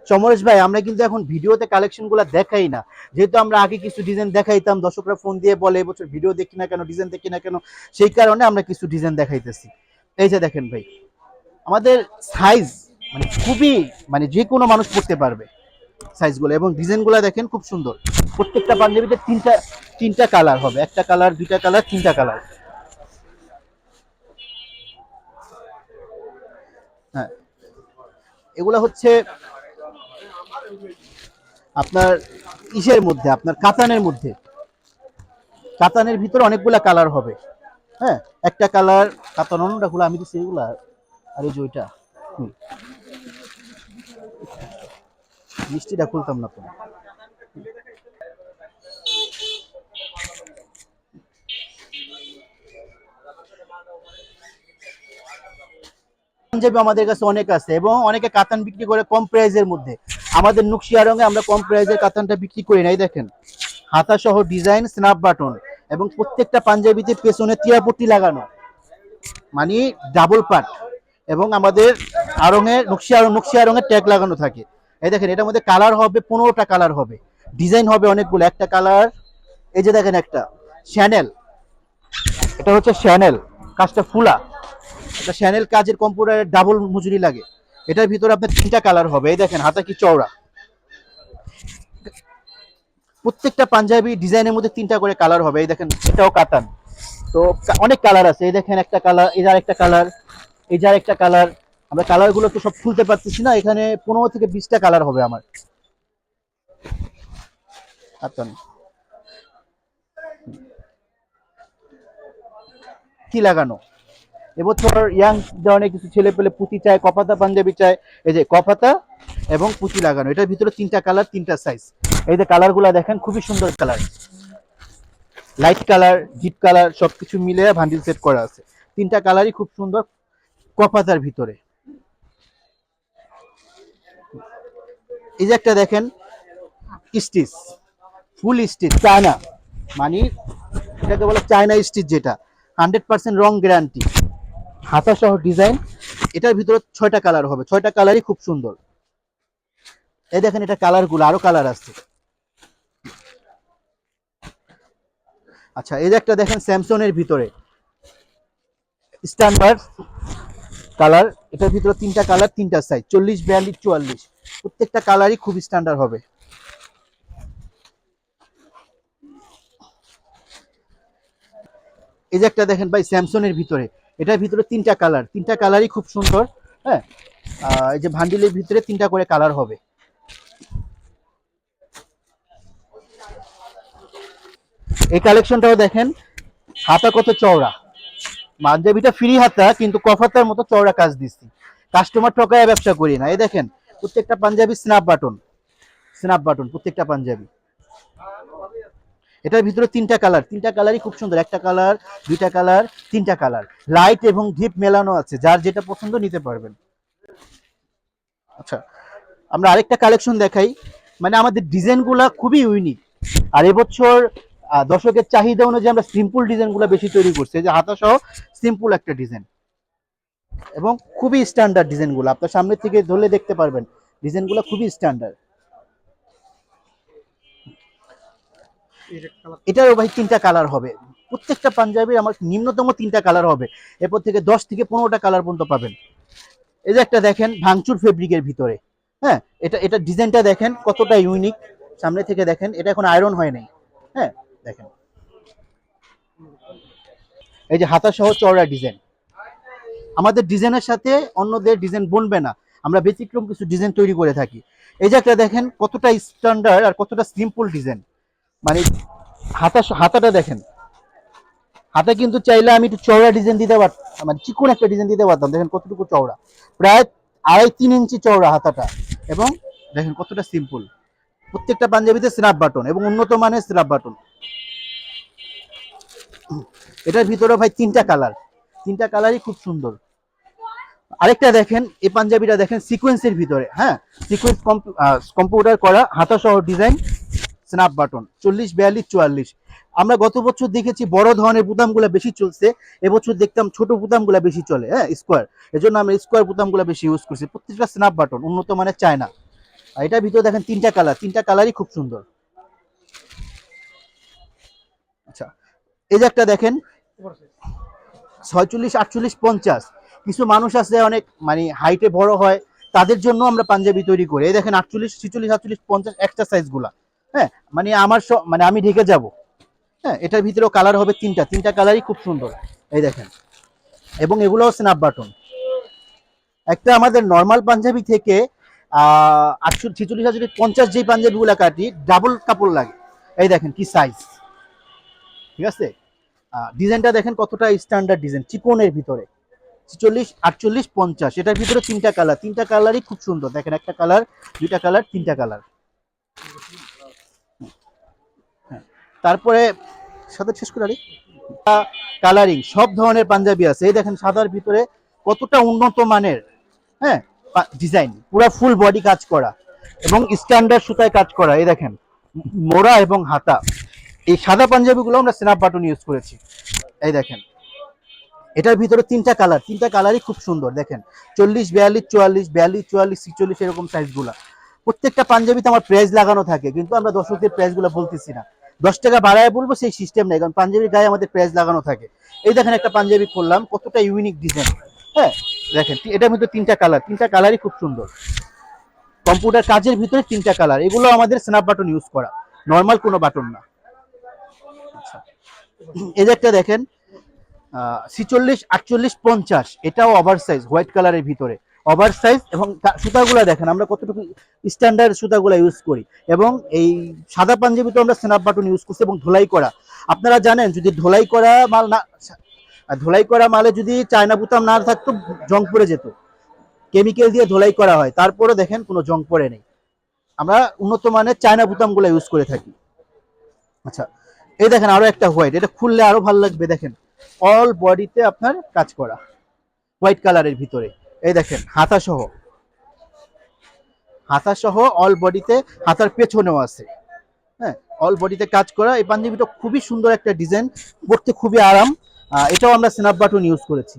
সমরেশ ভাই, আমরা কিন্তু এখন ভিডিওতে কালেকশন গুলা দেখাই না, যেহেতু আমরা আগে কিছু ডিজাইন দেখাইতাম, দর্শকরা ফোন দিয়ে বলে এবছর ভিডিও দেখি না কেন, ডিজাইন দেখি না কেন, সেই কারণে আমরা কিছু ডিজাইন দেখাইতেছি। এই যে দেখেন ভাই, আমাদের সাইজ মানে খুবই, মানে যে কোনো মানুষ পড়তে পারবে সাইজগুলো, এবং ডিজাইনগুলো দেখেন খুব সুন্দর। প্রত্যেকটা পাঞ্জাবিতে তিনটা তিনটা কালার হবে, একটা কালার, দুইটা কালার, তিনটা কালার। হ্যাঁ, এগুলা হচ্ছে আপনার ইসের মধ্যে, আপনার কাতানের মধ্যে, কাতানের ভিতরে অনেকগুলা কালার হবে। হ্যাঁ, একটা কালার কাতান, অন্যটা গুলো আমি দিচ্ছি এগুলা, আর এই যে ওইটা মিষ্টিটা খুলতাম না তো। পাঞ্জাবি আমাদের কাছে অনেক আছে, এবং অনেকে কাতান বিক্রি করে কম প্রাইজের মধ্যে। আমাদের নুকশিয়া রঙে আমরা কম প্রাইজের কাতানটা বিক্রি করি নাই। দেখেন হাতা সহ ডিজাইন, স্ন্যাপ বাটন, এবং প্রত্যেকটা পাঞ্জাবিতে পেছনে টিয়াপট্টি লাগানো, মানে ডাবল পাট, এবং আমাদের আরঙের নকশিয়া রঙের ট্যাগ লাগানো থাকে। এই দেখেন, এটার মধ্যে কালার হবে 15টা কালার হবে, ডিজাইন হবে অনেকগুলো। একটা কালার, এই যে দেখেন একটা শ্যানেল, এটা হচ্ছে শ্যানেল, কাজটা ফুলা, এটা শ্যানেল কাজের কম্পিউটারের ডাবল মজুরি লাগে। এটার ভিতরে আপনার তিনটা কালার হবে। এই দেখেন হাতা কি চওড়া, প্রত্যেকটা পাঞ্জাবি ডিজাইনের মধ্যে তিনটা করে কালার হবে। এই দেখেন এটাও কাতান, তো অনেক কালার আছে। এই দেখেন একটা কালার, এই যার একটা কালার, এই যার একটা কালার। আমরা কালার গুলো তো সব খুলতে পারতেছি না, এখানে 15 থেকে 20টা কালার হবে আমার কাতান। কি লাগানো, এবছর ইয়াং ধরনের কিছু ছেলে পেলে পুঁতি চায়, কপাতা পাঞ্জাবি চায়। এই যে কপাতা এবং পুঁতি লাগানো, এটার ভিতরে তিনটা কালার, তিনটা সাইজ। এই যে কালার গুলা দেখেন, খুবই সুন্দর colour, light colour, deep colour, সবকিছু মিলে ভান্ডিল সেট করা আছে। তিনটা কালারই খুব সুন্দর কপাতার ভিতরে। এই যে একটা দেখেন স্টিচ, ফুল স্টিচ চায়না, মানে এটাকে বলে চায়না স্টিচ, যেটা 100% রং গ্যারান্টি, হাতা সহ ডিজাইন। এটার ভিতরে 6টা কালার হবে, 6টা কালারই খুব সুন্দর। এই দেখেন এটা কালার গুলো, আরো কালার আছে। আচ্ছা, এই যে একটা দেখেন স্যামসং এর ভিতরে স্ট্যান্ডার্ড কালার, এটার ভিতরে তিনটা কালার, তিনটা সাইজ, 40, 42, 44, প্রত্যেকটা কালারই খুব স্ট্যান্ডার্ড হবে। এই যে একটা দেখেন ভাই স্যামসং এর ভিতরে, এটার ভিতরে তিনটা কালার, তিনটা কালারই খুব সুন্দর। হ্যাঁ, এই যে ভান্ডিলের ভিতরে তিনটা করে কালার হবে। এই কালেকশনটাও দেখেন, হাতা কত চওড়া, পাঞ্জাবিটা ফ্রি হাতা কিন্তু কফাতার মতো চওড়া কাজ দিচ্ছি, কাস্টমার ঠকায় ব্যবসা করি না। এই দেখেন প্রত্যেকটা পাঞ্জাবি স্ন্যাপ বাটন, স্ন্যাপ বাটন প্রত্যেকটা পাঞ্জাবি। এটার ভিতরে তিনটা কালার, তিনটা কালারই খুব সুন্দর, একটা কালার, দুইটা কালার, তিনটা কালার, লাইট এবং ডিপ মেলানো আছে, যার যেটা পছন্দ নিতে পারবেন। আচ্ছা, আমরা আরেকটা কালেকশন দেখাই, মানে আমাদের ডিজাইনগুলা খুবই ইউনিক, আর এবছর দর্শকের চাহিদা অনুযায়ী আমরা সিম্পল ডিজাইনগুলো বেশি তৈরি করছি। যে হাতা সহ সিম্পল একটা ডিজাইন, এবং খুবই স্ট্যান্ডার্ড ডিজাইনগুলো, আপনার সামনে থেকে ধরলে দেখতে পারবেন ডিজাইনগুলো খুবই স্ট্যান্ডার্ড। এটারও ভাই তিনটা কালার হবে, প্রত্যেকটা পাঞ্জাবির আমার নিম্নতম তিনটা কালার হবে, এরপর থেকে 10 থেকে 15টা কালার পর্যন্ত পাবেন। এই যে একটা দেখেন ভাঙচুর ফেব্রিকের ভিতরে, হ্যাঁ, এটা ডিজাইনটা দেখেন কতটা ইউনিক, সামনে থেকে দেখেন, এটা এখন আয়রন হয় নাই। হ্যাঁ, দেখেন এই যে হাতা সহ চওড়া ডিজাইন, আমাদের ডিজাইনের সাথে অন্যদের ডিজাইন বনবে না, আমরা ব্যতিক্রম কিছু ডিজাইন তৈরি করে থাকি। এই যে একটা দেখেন কতটা স্ট্যান্ডার্ড আর কতটা সিম্পল ডিজাইন, মানে হাতাটা দেখেন, হাতে কিন্তু চাইলে আমি একটু চওড়া ডিজাইন দিতে পারতাম, মানে চিকন একটা ডিজাইন দিতে পারতাম। দেখেন কতটুকু চওড়া, প্রায় 2.5-3 ইঞ্চি চওড়া হাতাটা, এবং দেখেন কতটা সিম্পল। প্রত্যেকটা পাঞ্জাবিতে স্ন্যাপ বাটন এবং উন্নত মানের স্ন্যাপ বাটন। এটার ভিতরে ভাই তিনটা কালার, তিনটা কালারই খুব সুন্দর। আরেকটা দেখেন, এই পাঞ্জাবিটা দেখেন সিকোয়েন্সের ভিতরে, হ্যাঁ, সিকোয়েন্স কম্পিউটার করা, হাতা সহ ডিজাইন, স্ন্যাপ বাটন 40, 42, 44। আমরা গত বছর দেখেছি বড় ধরনের বুতামগুলো বেশি চলছে, এবছর দেখতাম ছোট বুতামগুলো বেশি চলে, হ্যাঁ স্কোয়ার, এজন্য আমরা স্কোয়ার বুতামগুলো বেশি ইউজ করছি। প্রত্যেকটা স্ন্যাপ বাটন উন্নত মানের চায়না। আর এটার ভিতরে দেখেন তিনটা কালার, তিনটা কালারই খুব সুন্দর। আচ্ছা, এই যে একটা দেখেন 46, 48, 50। কিছু মানুষ আছে অনেক মানে হাইটে বড় হয়, তাদের জন্য আমরা পাঞ্জাবি তৈরি করি। এই দেখেন 48, 46, 48, 50 এক্সট্রা সাইজ গুলা। হ্যাঁ মানে আমার মানে আমি ঢেকে যাব। হ্যাঁ এটার ভিতরেও কালার হবে তিনটা, তিনটা কালারই খুব সুন্দর। এই দেখেন, এবং এগুলোও স্ন্যাপ বাটন। একটা আমাদের নর্মাল পাঞ্জাবি থেকে 48, 46, 48, 50 যে পাঞ্জাবি গুলা কাটি ডাবল কাপড় লাগে। এই দেখেন কি সাইজ, ঠিক আছে। ডিজাইনটা দেখেন কতটা স্ট্যান্ডার্ড ডিজাইন, চিকনের ভিতরে 46, 48, 50। এটার ভিতরে তিনটা কালার, তিনটা কালারই খুব সুন্দর। দেখেন একটা কালার, দুইটা কালার, তিনটা কালার। তারপরে সাদা শেষ করে আরে কালারিং সব ধরনের পাঞ্জাবি আছে। এই দেখেন সাদার ভিতরে কতটা উন্নত মানের, হ্যাঁ ডিজাইন, পুরো ফুল বডি কাজ করা এবং স্ট্যান্ডার্ড সুতায় কাজ করা। এই দেখেন মোড়া এবং হাতা। এই সাদা পাঞ্জাবিগুলো আমরা স্ন্যাপ বাটন ইউজ করেছি। এই দেখেন এটার ভিতরে তিনটা কালার, তিনটা কালারই খুব সুন্দর। দেখেন 40, 42, 44, 42, 44, 46 এরকম সাইজগুলা। প্রত্যেকটা পাঞ্জাবিতে আমার প্রাইস লাগানো থাকে, কিন্তু আমরা দর্শকদের প্রাইসগুলো বলতেছি না। 10 টাকা বাড়ায় বলবো সেই সিস্টেম নেই, কারণ পাঞ্জাবির গায়ে আমাদের প্রাইস লাগানো থাকে। এই দেখেন একটা পাঞ্জাবি করলাম, কতটা ইউনিক ডিজাইন। হ্যাঁ দেখেন এটার ভিতরে তিনটা কালার, তিনটা কালারই খুব সুন্দর। কম্পিউটার কাজের ভিতরে তিনটা কালার, এগুলো আমাদের স্ন্যাপ বাটন ইউজ করা, নর্মাল কোনো বাটন না। আচ্ছা, এই যে একটা দেখেন 46, 48, 50। এটাও ওভার সাইজ, হোয়াইট কালারের ভিতরে ওভার সাইজ। এবং সুতাগুলো দেখেন আমরা কতটুকু স্ট্যান্ডার্ড সুতাগুলো ইউজ করি। এবং এই সাদা পাঞ্জাবিতে আমরা স্ন্যাপ বাটন ইউজ করছি এবং ধোলাই করা। আপনারা জানেন যদি ধোলাই করা মাল না, ধোলাই করা মালে যদি চায়না বুতাম না থাকতো জং পড়ে যেত। কেমিক্যাল দিয়ে ধোলাই করা হয়, তারপরে দেখেন কোনো জং পড়ে নেই। আমরা উন্নত মানের চায়না বুতামগুলো ইউজ করে থাকি। আচ্ছা, এই দেখেন আরো একটা হোয়াইট, এটা খুললে আরো ভালো লাগবে। দেখেন অল বডিতে আপনার কাজ করা, হোয়াইট কালারের ভিতরে। এই দেখেন হাতা সহ, হাতা সহ অল বডিতে, হাতার পেছনেও আছে। হ্যাঁ অল বডিতে কাজ করা। এই পাঞ্জাবিটা খুবই সুন্দর একটা ডিজাইন, পরতে খুবই আরাম। এটাও আমরা স্ন্যাপ বাটন ইউজ করেছি।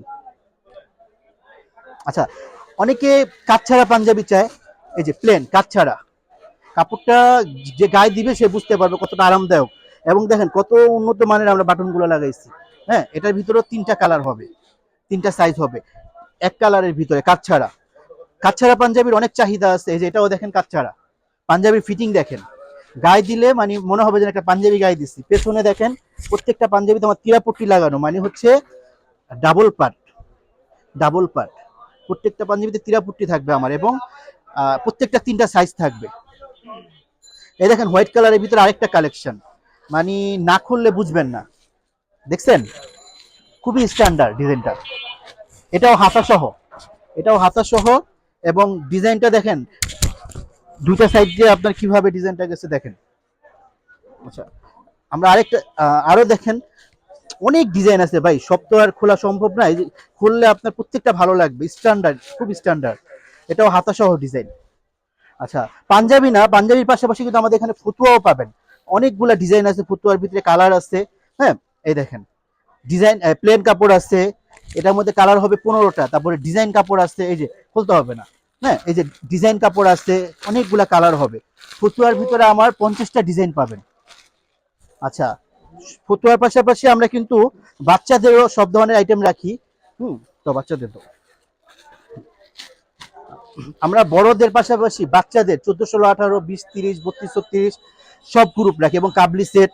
আচ্ছা, অনেকে কাজ ছাড়া পাঞ্জাবি চায়, এই যে প্লেন কাজ ছাড়া, কাপড়টা যে গায়ে দিবে সে বুঝতে পারবে কতটা আরামদায়ক। এবং দেখেন কত উন্নত মানের আমরা বাটনগুলো লাগাইছি। হ্যাঁ এটার ভিতরেও তিনটা কালার হবে, তিনটা সাইজ হবে এক কালারের ভিতরে কাজ ছাড়া। কাজ ছাড়া পাঞ্জাবির অনেক চাহিদা আছে। এই যে এটাও দেখেন কাজ ছাড়া। পাঞ্জাবির ফিটিং দেখেন, গায়ে দিলে মানে মনে হবে যে একটা পাঞ্জাবি গায়ে দিচ্ছি। পেছনে দেখেন প্রত্যেকটা পাঞ্জাবিতে আমার তীরাপট্টি লাগানো, মানে হচ্ছে ডাবল পার্ট, ডাবল পার্ট। প্রত্যেকটা পাঞ্জাবিতে তীরাপট্টি থাকবে আমার, এবং প্রত্যেকটা তিনটা সাইজ থাকবে। এই দেখেন হোয়াইট কালারের ভিতরে আরেকটা কালেকশন, মানে না খুললে বুঝবেন না। দেখছেন খুবই স্ট্যান্ডার্ড ডিজাইনটা। এটাও হাতা সহ, এটাও হাতা সহ। এবং ডিজাইনটা দেখেন দুইটা সাইড দিয়ে আপনার কিভাবে ডিজাইনটা গেছে দেখেন। আচ্ছা, আমরা আরেকটা আরো দেখেন অনেক ডিজাইন আছে ভাই, সব তো আর খোলা সম্ভব না। এই যে খুললে আপনার প্রত্যেকটা ভালো লাগবে, স্ট্যান্ডার্ড, খুব স্ট্যান্ডার্ড। এটাও হাতা সহ ডিজাইন। আচ্ছা, পাঞ্জাবি না, পাঞ্জাবির পাশাপাশি কিন্তু আমাদের এখানে ফতুয়াও পাবেন। অনেকগুলা ডিজাইন আছে, ফতুয়ার ভিতরে কালার আছে। হ্যাঁ এই দেখেন ডিজাইন, প্লেন কাপড় আছে, এটার মধ্যে কালার হবে 15টা। তারপরে ডিজাইন কাপড় আছে, এই যে খুলতে হবে না। হ্যাঁ এই যে ডিজাইন কাপড় আছে, অনেকগুলা কালার হবে। ফতুয়ার ভিতরে আমার 50টা ডিজাইন পাবেন। আচ্ছা, ফতুয়ার পাশাপাশি আমরা কিন্তু বাচ্চাদেরও সব ধরনের আইটেম রাখি। তো বাচ্চাদের তো আমরা বড়দের পাশাপাশি বাচ্চাদের 14, 16, 18, 20, 30, 32, 36 সব গ্রুপ রাখি। এবং কাবলি সেট,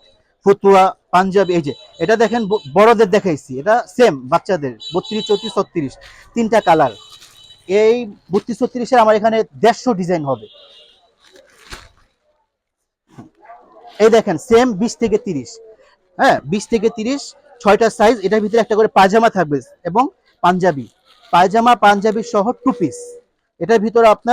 ফতুয়া, পাঞ্জাবি। এই যে এটা দেখেন বড়দের দেখাইছি, এটা সেম বাচ্চাদের 32, 34, 36 তিনটা কালার। এই 32, 36-এর আমার এখানে 150 ডিজাইন হবে। এই দেখেন সেম 20 থেকে 30, হ্যাঁ 20 থেকে 30 6টা সাইজ। এটার ভিতরে একটা করে পায়জামা থাকবে এবং পাঞ্জাবি, পায়জামা পাঞ্জাবি সহ 2 পিস। এটার ভিতরে আপনার